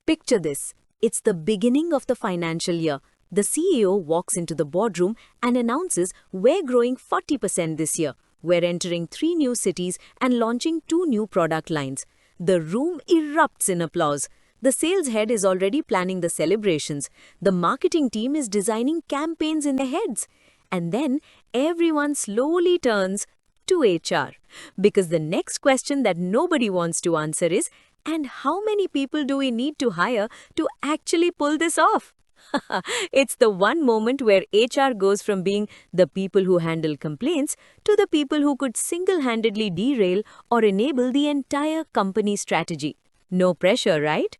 Picture this. It's the beginning of the financial year. The CEO walks into the boardroom and announces we're growing 40% this year. We're entering 3 new cities and launching 2 new product lines. The room erupts in applause. The sales head is already planning the celebrations. The marketing team is designing campaigns in their heads. And then everyone slowly turns to HR. Because the next question that nobody wants to answer is, and how many people do we need to hire to actually pull this off? It's the one moment where HR goes from being the people who handle complaints to the people who could single-handedly derail or enable the entire company strategy. No pressure, right?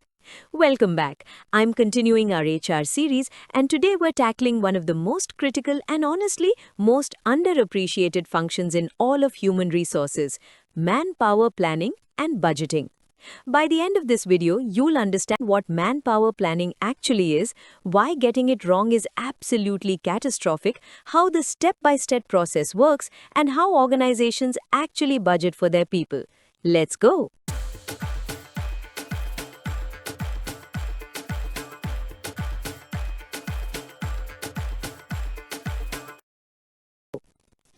Welcome back. I'm continuing our HR series, and today we're tackling one of the most critical and honestly most underappreciated functions in all of human resources: manpower planning and budgeting. By the end of this video, you'll understand what manpower planning actually is, why getting it wrong is absolutely catastrophic, how the step-by-step process works, and how organizations actually budget for their people. Let's go!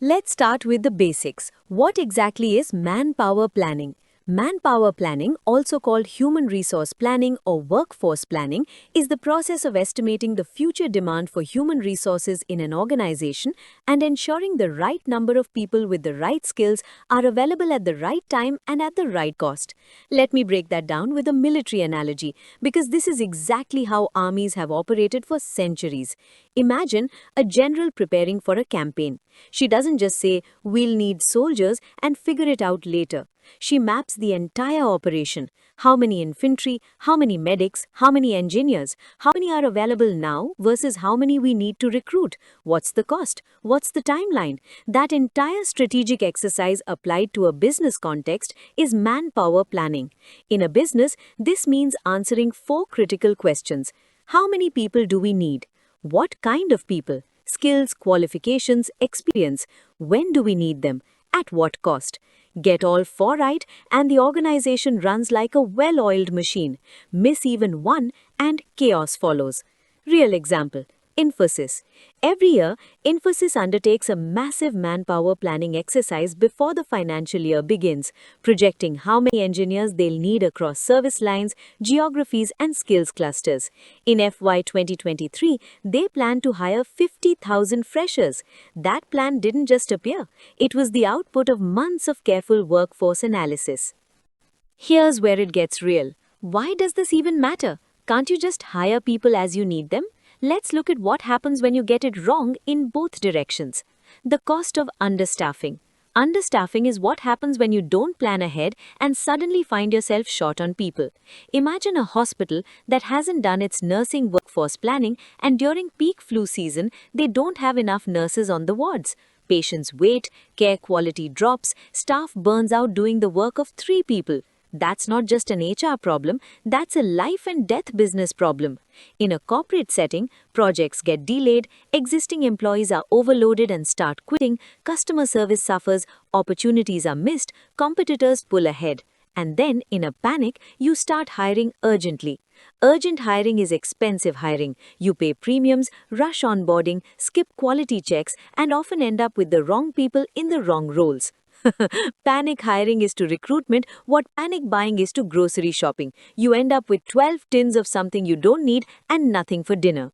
Let's start with the basics. What exactly is manpower planning? Manpower planning, also called human resource planning or workforce planning, is the process of estimating the future demand for human resources in an organization and ensuring the right number of people with the right skills are available at the right time and at the right cost. Let me break that down with a military analogy, because this is exactly how armies have operated for centuries. Imagine a general preparing for a campaign. She doesn't just say, "We'll need soldiers," and figure it out later. She maps the entire operation. How many infantry, how many medics, how many engineers, how many are available now versus how many we need to recruit. What's the cost? What's the timeline? That entire strategic exercise applied to a business context is manpower planning. In a business, this means answering 4 critical questions. How many people do we need? What kind of people? Skills, qualifications, experience. When do we need them? At what cost? Get all 4 right, and the organization runs like a well-oiled machine. Miss even one, and chaos follows. Real example: Infosys. Every year, Infosys undertakes a massive manpower planning exercise before the financial year begins, projecting how many engineers they'll need across service lines, geographies, and skills clusters. In FY 2023, they plan to hire 50,000 freshers. That plan didn't just appear. It was the output of months of careful workforce analysis. Here's where it gets real. Why does this even matter? Can't you just hire people as you need them? Let's look at what happens when you get it wrong in both directions. The cost of understaffing. Understaffing is what happens when you don't plan ahead and suddenly find yourself short on people. Imagine a hospital that hasn't done its nursing workforce planning, and during peak flu season, they don't have enough nurses on the wards. Patients wait, care quality drops, staff burns out doing the work of 3 people. That's not just an HR problem, that's a life and death business problem. In a corporate setting, projects get delayed, existing employees are overloaded and start quitting, customer service suffers, opportunities are missed, competitors pull ahead. And then, in a panic, you start hiring urgently. Urgent hiring is expensive hiring. You pay premiums, rush onboarding, skip quality checks, and often end up with the wrong people in the wrong roles. Panic hiring is to recruitment what panic buying is to grocery shopping. You end up with 12 tins of something you don't need and nothing for dinner.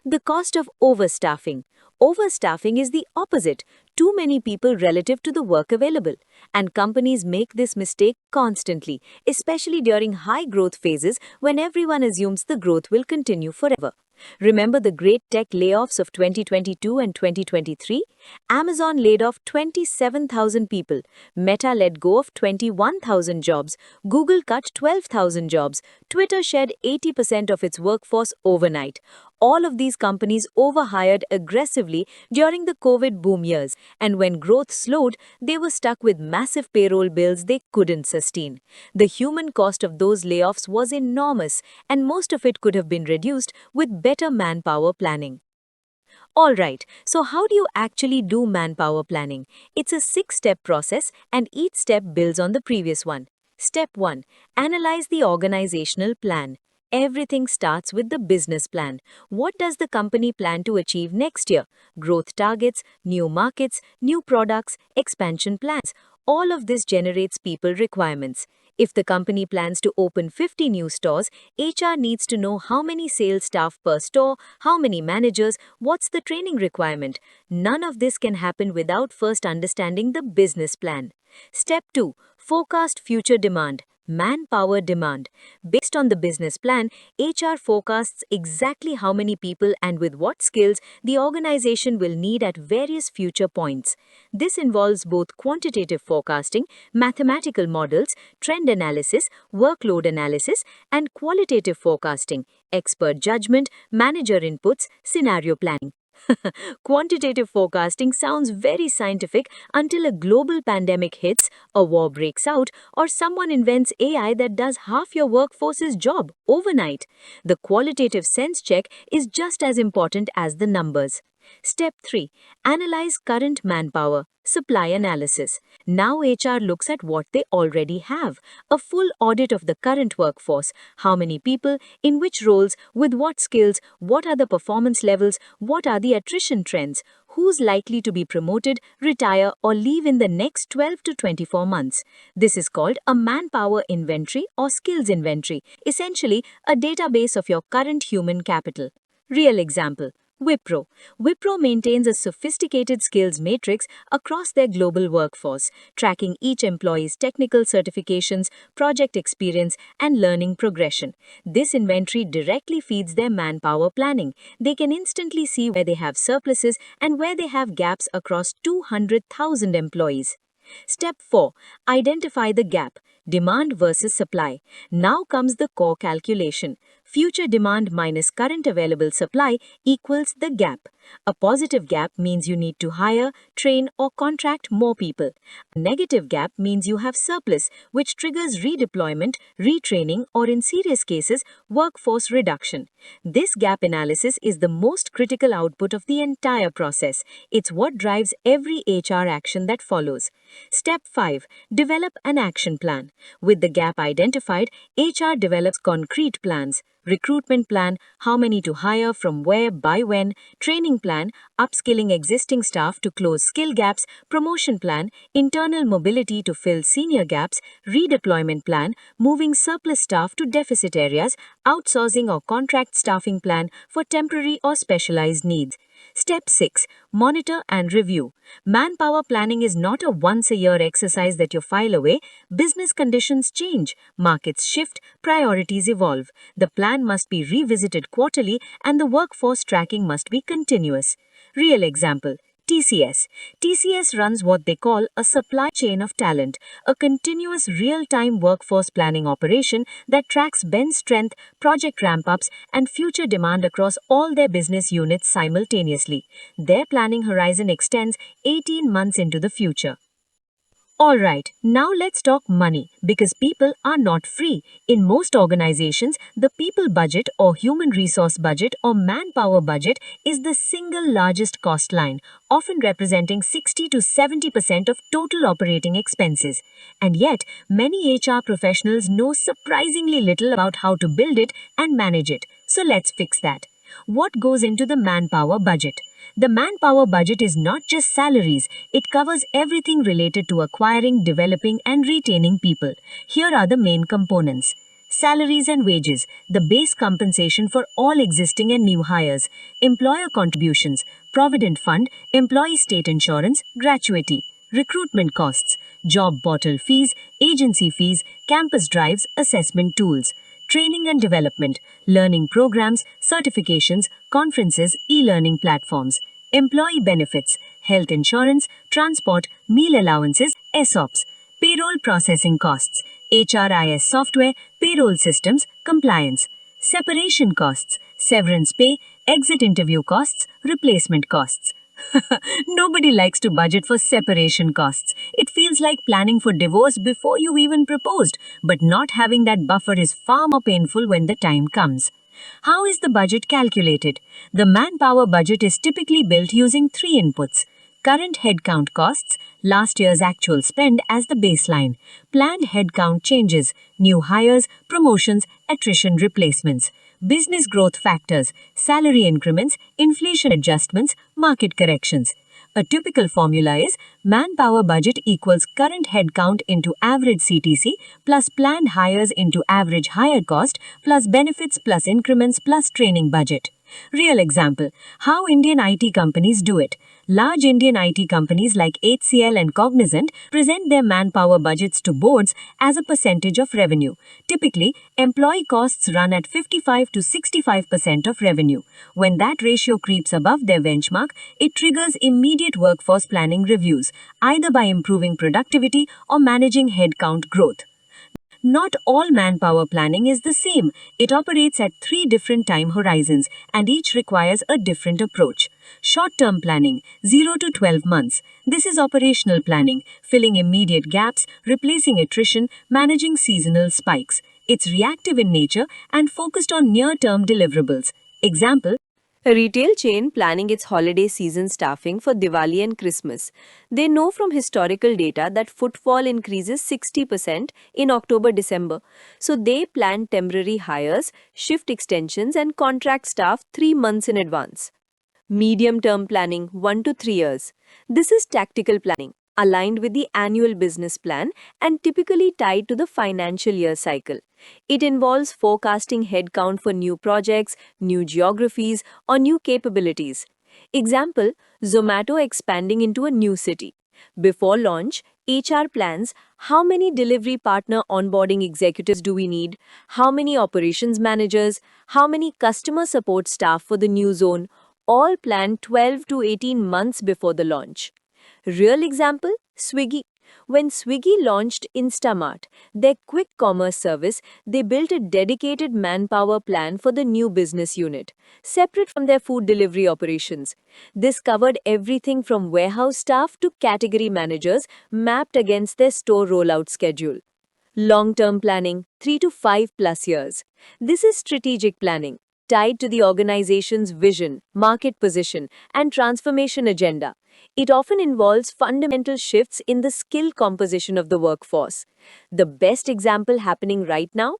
The cost of overstaffing. Overstaffing is the opposite: too many people relative to the work available. And companies make this mistake constantly, especially during high growth phases when everyone assumes the growth will continue forever. Remember the great tech layoffs of 2022 and 2023? Amazon laid off 27,000 people, Meta let go of 21,000 jobs, Google cut 12,000 jobs, Twitter shed 80% of its workforce overnight. All of these companies overhired aggressively during the COVID boom years, and when growth slowed, they were stuck with massive payroll bills they couldn't sustain. The human cost of those layoffs was enormous, and most of it could have been reduced with better manpower planning. Alright, so how do you actually do manpower planning? It's a 6-step process, and each step builds on the previous one. Step 1. Analyze the organizational plan. Everything starts with the business plan. What does the company plan to achieve next year? Growth targets, new markets, new products, expansion plans. All of this generates people requirements. If the company plans to open 50 new stores, HR needs to know how many sales staff per store, how many managers, what's the training requirement. None of this can happen without first understanding the business plan. Step 2. Forecast future demand. Manpower demand. Based on the business plan, HR forecasts exactly how many people and with what skills the organization will need at various future points. This involves both quantitative forecasting, mathematical models, trend analysis, workload analysis, and qualitative forecasting, expert judgment, manager inputs, scenario planning. Quantitative forecasting sounds very scientific until a global pandemic hits, a war breaks out, or someone invents AI that does half your workforce's job overnight. The qualitative sense check is just as important as the numbers. Step 3. Analyze current manpower. Supply analysis. Now HR looks at what they already have. A full audit of the current workforce. How many people, in which roles, with what skills, what are the performance levels, what are the attrition trends, who's likely to be promoted, retire, or leave in the next 12 to 24 months. This is called a manpower inventory or skills inventory, essentially a database of your current human capital. Real example. Wipro. Wipro maintains a sophisticated skills matrix across their global workforce, tracking each employee's technical certifications, project experience, and learning progression. This inventory directly feeds their manpower planning. They can instantly see where they have surpluses and where they have gaps across 200,000 employees. Step 4. Identify the gap. Demand versus supply. Now comes the core calculation. Future demand minus current available supply equals the gap. A positive gap means you need to hire, train, or contract more people. A negative gap means you have surplus, which triggers redeployment, retraining, or in serious cases, workforce reduction. This gap analysis is the most critical output of the entire process. It's what drives every HR action that follows. Step 5. Develop an action plan. With the gap identified, HR develops concrete plans. Recruitment plan, how many to hire, from where, by when, training plan, upskilling existing staff to close skill gaps, promotion plan, internal mobility to fill senior gaps, redeployment plan, moving surplus staff to deficit areas, outsourcing or contract staffing plan for temporary or specialized needs. Step 6. Monitor and review. Manpower planning is not a once-a-year exercise that you file away. Business conditions change, markets shift, priorities evolve. The plan must be revisited quarterly and the workforce tracking must be continuous. Real example. TCS. TCS runs what they call a supply chain of talent, a continuous real-time workforce planning operation that tracks bench strength, project ramp-ups, and future demand across all their business units simultaneously. Their planning horizon extends 18 months into the future. Alright, now let's talk money, because people are not free. In most organizations, the people budget or human resource budget or manpower budget is the single largest cost line, often representing 60 to 70% of total operating expenses. And yet, many HR professionals know surprisingly little about how to build it and manage it. So let's fix that. What goes into the manpower budget? The manpower budget is not just salaries, it covers everything related to acquiring, developing, and retaining people. Here are the main components. Salaries and wages, the base compensation for all existing and new hires. Employer contributions, provident fund, employee state insurance, gratuity. Recruitment costs, job portal fees, agency fees, campus drives, assessment tools. Training and development, learning programs, certifications, conferences, e-learning platforms. Employee benefits, health insurance, transport, meal allowances, ESOPs. Payroll processing costs, HRIS software, payroll systems, compliance. Separation costs, severance pay, exit interview costs, replacement costs. Nobody likes to budget for separation costs. It feels like planning for divorce before you even proposed, but not having that buffer is far more painful when the time comes. How is the budget calculated? The manpower budget is typically built using three inputs. Current headcount costs, last year's actual spend as the baseline. Planned headcount changes, new hires, promotions, attrition replacements, business growth factors, salary increments, inflation adjustments, market corrections. A typical formula is manpower budget equals current headcount into average CTC plus planned hires into average hire cost plus benefits plus increments plus training budget. Real example, how Indian IT companies do it. Large Indian IT companies like HCL and Cognizant present their manpower budgets to boards as a percentage of revenue. Typically, employee costs run at 55 to 65% of revenue. When that ratio creeps above their benchmark, it triggers immediate workforce planning reviews, either by improving productivity or managing headcount growth. Not all manpower planning is the same. It operates at 3 different time horizons and each requires a different approach. Short-term planning, 0 to 12 months. This is operational planning, filling immediate gaps, replacing attrition, managing seasonal spikes. It's reactive in nature and focused on near-term deliverables. Example, a retail chain planning its holiday season staffing for Diwali and Christmas. They know from historical data that footfall increases 60% in October-December. So they plan temporary hires, shift extensions and contract staff 3 months in advance. Medium-term planning, 1 to 3 years. This is tactical planning, aligned with the annual business plan and typically tied to the financial year cycle. It involves forecasting headcount for new projects, new geographies, or new capabilities. Example, Zomato expanding into a new city. Before launch, HR plans how many delivery partner onboarding executives do we need, how many operations managers, how many customer support staff for the new zone, all planned 12 to 18 months before the launch. Real example, Swiggy. When Swiggy launched Instamart, their quick commerce service, they built a dedicated manpower plan for the new business unit, separate from their food delivery operations. This covered everything from warehouse staff to category managers, mapped against their store rollout schedule. Long-term planning, 3 to 5 plus years. This is strategic planning, tied to the organization's vision, market position, and transformation agenda. It often involves fundamental shifts in the skill composition of the workforce. The best example happening right now?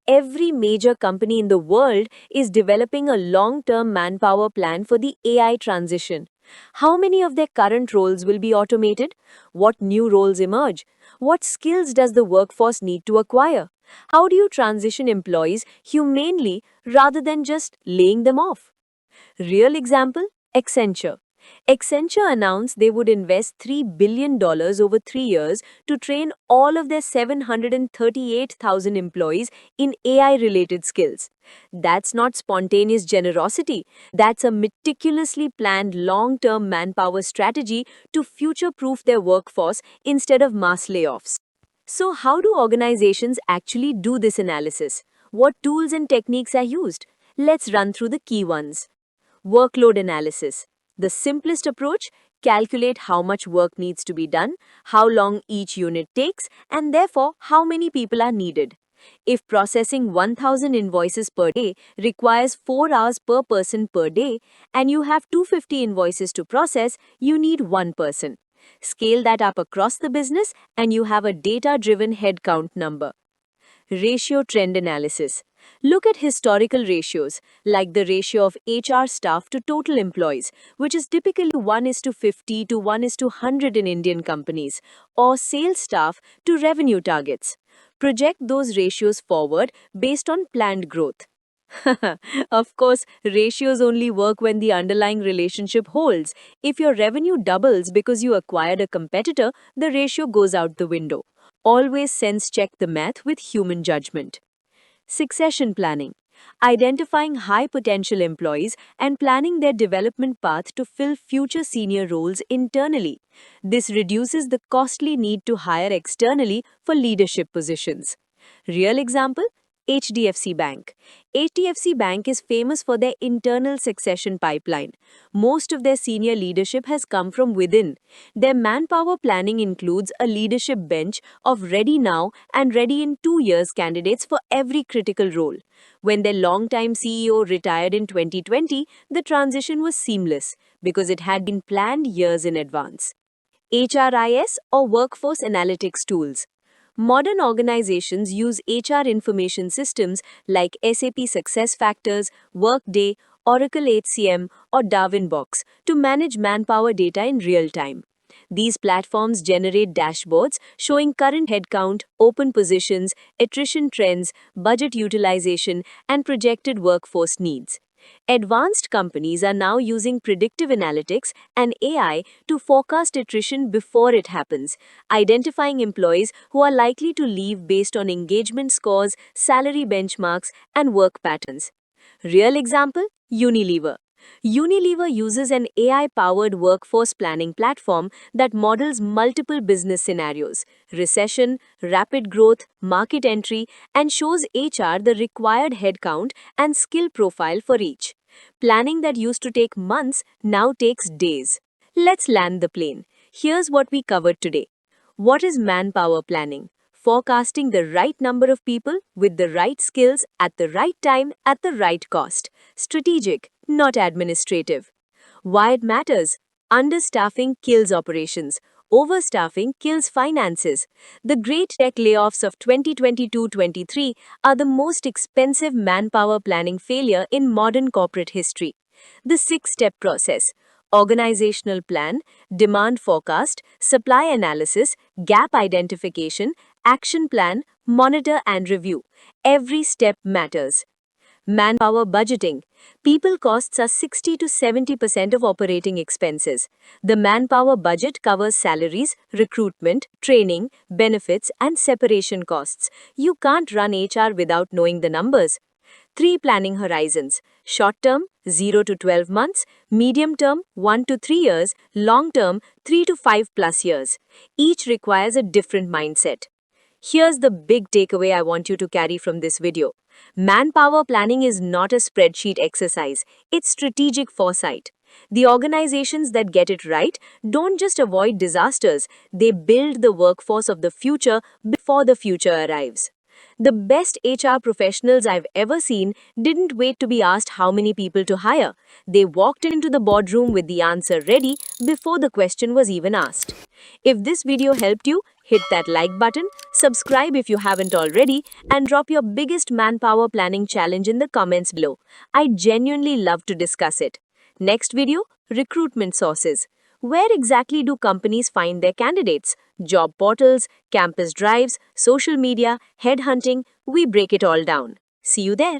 Every major company in the world is developing a long-term manpower plan for the AI transition. How many of their current roles will be automated? What new roles emerge? What skills does the workforce need to acquire? How do you transition employees humanely rather than just laying them off? Real example, Accenture. Accenture announced they would invest $3 billion over 3 years to train all of their 738,000 employees in AI-related skills. That's not spontaneous generosity. That's a meticulously planned long-term manpower strategy to future-proof their workforce instead of mass layoffs. So how do organizations actually do this analysis? What tools and techniques are used? Let's run through the key ones. Workload analysis. The simplest approach, calculate how much work needs to be done, how long each unit takes, and therefore how many people are needed. If processing 1,000 invoices per day requires 4 hours per person per day, and you have 250 invoices to process, you need 1 person. Scale that up across the business and you have a data-driven headcount number. Ratio trend analysis. Look at historical ratios, like the ratio of HR staff to total employees, which is typically 1:50 to 1:100 in Indian companies, or sales staff to revenue targets. Project those ratios forward based on planned growth. Of course, ratios only work when the underlying relationship holds. If your revenue doubles because you acquired a competitor, the ratio goes out the window. Always sense check the math with human judgment. Succession planning. Identifying high potential employees and planning their development path to fill future senior roles internally. This reduces the costly need to hire externally for leadership positions. Real example? HDFC Bank. HDFC Bank is famous for their internal succession pipeline. Most of their senior leadership has come from within. Their manpower planning includes a leadership bench of ready now and ready in 2 years candidates for every critical role. When their longtime CEO retired in 2020, the transition was seamless because it had been planned years in advance. HRIS or Workforce Analytics Tools. Modern organizations use HR information systems like SAP SuccessFactors, Workday, Oracle HCM, or Darwinbox to manage manpower data in real time. These platforms generate dashboards showing current headcount, open positions, attrition trends, budget utilization, and projected workforce needs. Advanced companies are now using predictive analytics and AI to forecast attrition before it happens, identifying employees who are likely to leave based on engagement scores, salary benchmarks, and work patterns. Real example: Unilever. Unilever uses an AI powered workforce planning platform that models multiple business scenarios, recession, rapid growth, market entry, and shows HR the required headcount and skill profile for each. Planning that used to take months now takes days. Let's land the plane. Here's what we covered today. What is manpower planning? Forecasting the right number of people with the right skills at the right time at the right cost. Strategic, not administrative. Why it matters? Understaffing kills operations. Overstaffing kills finances. The great tech layoffs of 2022-23 are the most expensive manpower planning failure in modern corporate history. The six-step process: organizational plan, demand forecast, supply analysis, gap identification, action plan, monitor and review. Every step matters. Manpower budgeting. People costs are 60 to 70% of operating expenses. The manpower budget covers salaries, recruitment, training, benefits, and separation costs. You can't run HR without knowing the numbers. 3 planning horizons: short term, 0 to 12 months, medium term, 1 to 3 years, long term, 3 to 5 plus years. Each requires a different mindset. Here's the big takeaway I want you to carry from this video. Manpower planning is not a spreadsheet exercise, it's strategic foresight. The organizations that get it right don't just avoid disasters, they build the workforce of the future before the future arrives. The best HR professionals I've ever seen didn't wait to be asked how many people to hire. They walked into the boardroom with the answer ready before the question was even asked. If this video helped you, hit that like button, subscribe if you haven't already, and drop your biggest manpower planning challenge in the comments below. I genuinely love to discuss it. Next video: recruitment sources. Where exactly do companies find their candidates? Job portals, campus drives, social media, headhunting. We break it all down. See you there.